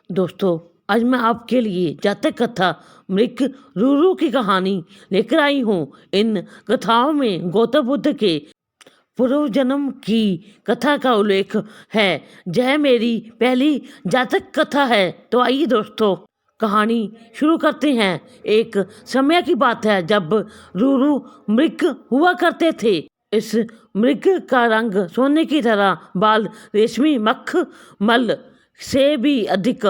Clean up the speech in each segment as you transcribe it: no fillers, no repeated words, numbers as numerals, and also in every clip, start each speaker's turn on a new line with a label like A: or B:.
A: दोस्तों, आज मैं आपके लिए जातक कथा मृग रूरू की कहानी लेकर आई हूँ। इन कथाओं में गौतम बुद्ध के पूर्व जन्म की कथा का उल्लेख है। यह मेरी पहली जातक कथा है। तो आइए दोस्तों, कहानी शुरू करते हैं। एक समय की बात है जब रूरू मृग हुआ करते थे। इस मृग का रंग सोने की तरह, बाल रेशमी मखमल से भी अधिक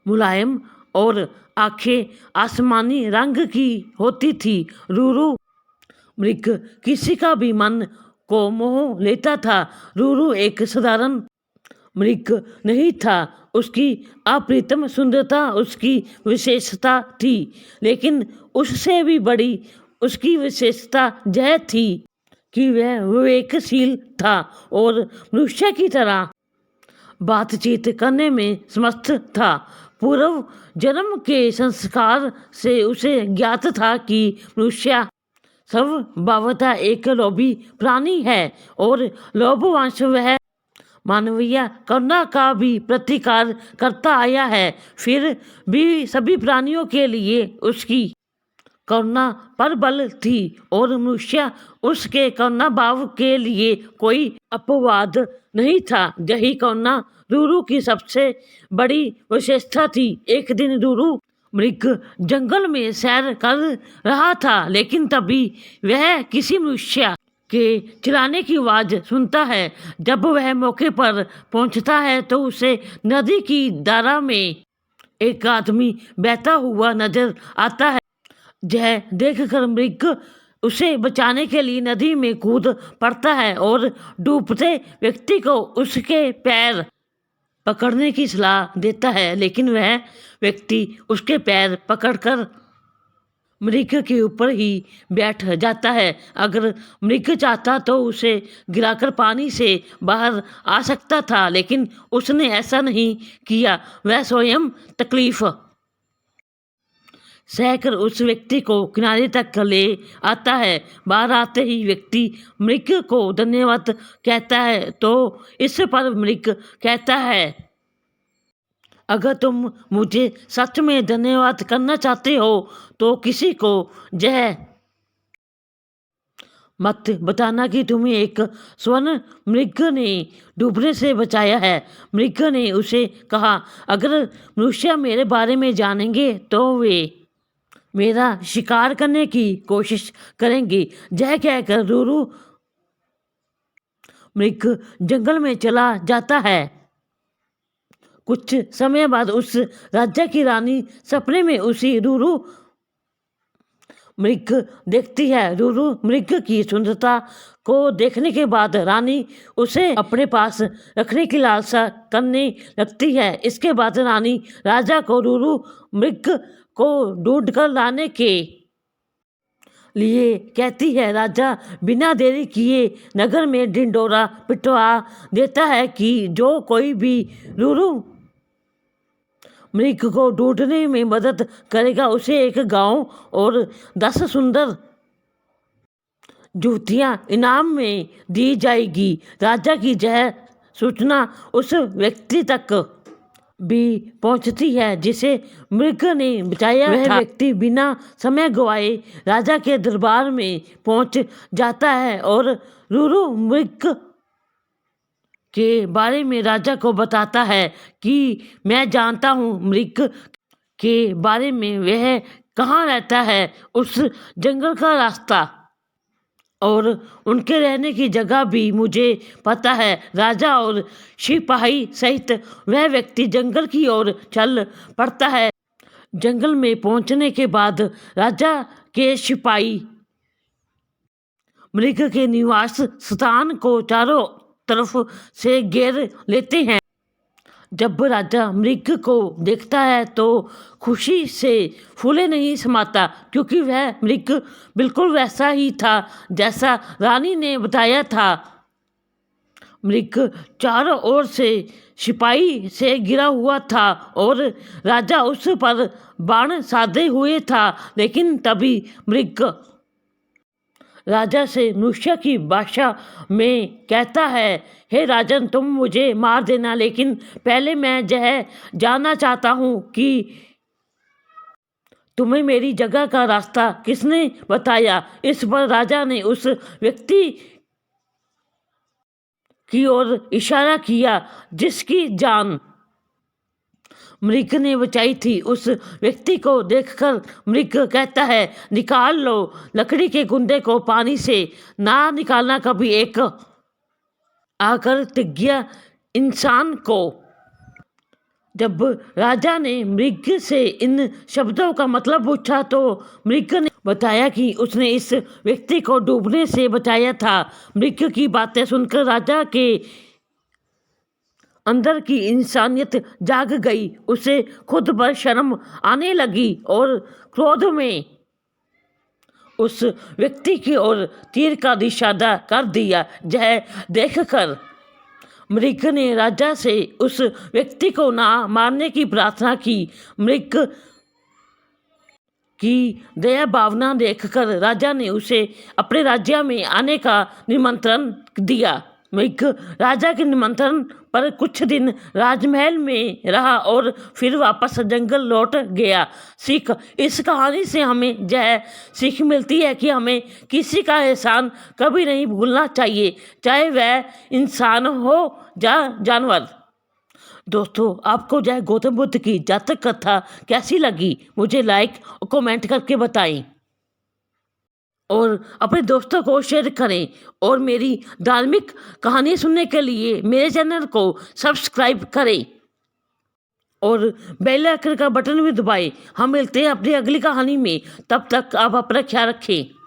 A: मुलायम और आंखें आसमानी रंग की होती थी। रूरू मृग किसी का भी मन को मोह लेता था। रूरू एक साधारण मृग नहीं था। उसकी अप्रतिम सुंदरता उसकी विशेषता थी, लेकिन उससे भी बड़ी उसकी विशेषता यह थी कि वह विवेकशील था और मनुष्य की तरह बातचीत करने में समर्थ था। पूर्व जन्म के संस्कार से उसे ज्ञात था कि मनुष्य स्वभावतः एक लोभी प्राणी है और लोभवश वह मानवीय करुणा का भी प्रतिकार करता आया है। फिर भी सभी प्राणियों के लिए उसकी करुणा प्रबल थी और मनुष्य उसके करुणा भाव के लिए कोई अपवाद नहीं था। यही करुणा रूरू की सबसे बड़ी विशेषता थी। एक दिन रूरू मृग जंगल में सैर कर रहा था, लेकिन तभी वह किसी मनुष्य के चिल्लाने की आवाज सुनता है। जब वह मौके पर पहुंचता है तो उसे नदी की धारा में एक आदमी बहता हुआ नजर आता है। यह देखकर मृग उसे बचाने के लिए नदी में कूद पड़ता है और डूबते व्यक्ति को उसके पैर पकड़ने की सलाह देता है, लेकिन वह व्यक्ति उसके पैर पकड़कर मृग के ऊपर ही बैठ जाता है। अगर मृग चाहता तो उसे गिराकर पानी से बाहर आ सकता था, लेकिन उसने ऐसा नहीं किया। वह स्वयं तकलीफ सहकर उस व्यक्ति को किनारे तक ले आता है। बाहर आते ही व्यक्ति मृग को धन्यवाद कहता है, तो इस पर मृग कहता है, अगर तुम मुझे सच में धन्यवाद करना चाहते हो तो किसी को यह मत बताना कि तुम्हें एक स्वर्ण मृग ने डूबने से बचाया है। मृग ने उसे कहा, अगर मनुष्य मेरे बारे में जानेंगे तो वे मेरा शिकार करने की कोशिश करेंगे। यह कहकर रूरू मृग जंगल में चला जाता है। कुछ समय बाद उस राज्य की रानी सपने में उसी रूरू मृग देखती है। रूरू मृग की सुंदरता को देखने के बाद रानी उसे अपने पास रखने की लालसा करने लगती है। इसके बाद रानी राजा को रूरू मृग को ढूंढ कर लाने के लिए कहती है। राजा बिना देरी किए नगर में ढिंडोरा पिटवा देता है कि जो कोई भी रूरू मृग को ढूंढने में मदद करेगा उसे एक गांव और 10 सुंदर जूतियां इनाम में दी जाएगी। राजा की यह सूचना उस व्यक्ति तक भी पहुंचती है जिसे मृग ने बचाया था। वह व्यक्ति बिना समय गवाए राजा के दरबार में पहुंच जाता है और रूरू मृग के बारे में राजा को बताता है कि मैं जानता हूँ मृग के बारे में, वह कहाँ रहता है, उस जंगल का रास्ता और उनके रहने की जगह भी मुझे पता है। राजा और सिपाही सहित वह व्यक्ति जंगल की ओर चल पड़ता है। जंगल में पहुंचने के बाद राजा के सिपाही मृग के निवास स्थान को चारों तरफ से घेर लेते हैं। जब राजा मृग को देखता है तो खुशी से फूले नहीं समाता, क्योंकि वह मृग बिल्कुल वैसा ही था जैसा रानी ने बताया था। मृग चारों ओर से सिपाही से घिरा हुआ था और राजा उस पर बाण साधे हुए था, लेकिन तभी मृग राजा से मनुष्य की भाषा में कहता है, हे राजन, तुम मुझे मार देना, लेकिन पहले मैं यह जानना चाहता हूँ कि तुम्हें मेरी जगह का रास्ता किसने बताया। इस पर राजा ने उस व्यक्ति की ओर इशारा किया जिसकी जान मृग ने बचाई थी। उस व्यक्ति को देखकर मृग कहता है, निकाल लो लकड़ी के गुंडे को पानी से, ना निकालना कभी एक आकर तिग्या इंसान को। जब राजा ने मृग से इन शब्दों का मतलब पूछा तो मृग ने बताया कि उसने इस व्यक्ति को डूबने से बचाया था। मृग की बातें सुनकर राजा के अंदर की इंसानियत जाग गई। उसे खुद पर शर्म आने लगी और क्रोध में उस व्यक्ति की ओर तीर का निशाना कर दिया। यह देखकर मृग ने राजा से उस व्यक्ति को ना मारने की प्रार्थना की। मृग की दया भावना देखकर राजा ने उसे अपने राज्य में आने का निमंत्रण दिया। मृग राजा के निमंत्रण पर कुछ दिन राजमहल में रहा और फिर वापस जंगल लौट गया। सीख, इस कहानी से हमें यह सीख मिलती है कि हमें किसी का एहसान कभी नहीं भूलना चाहिए, चाहे वह इंसान हो या जानवर। दोस्तों, आपको जय गौतम बुद्ध की जातक कथा कैसी लगी मुझे लाइक और कमेंट करके बताएं और अपने दोस्तों को शेयर करें। और मेरी धार्मिक कहानी सुनने के लिए मेरे चैनल को सब्सक्राइब करें और बेल आइकन का बटन भी दबाएं। हम मिलते हैं अपनी अगली कहानी में, तब तक आप अपना ख्याल रखें।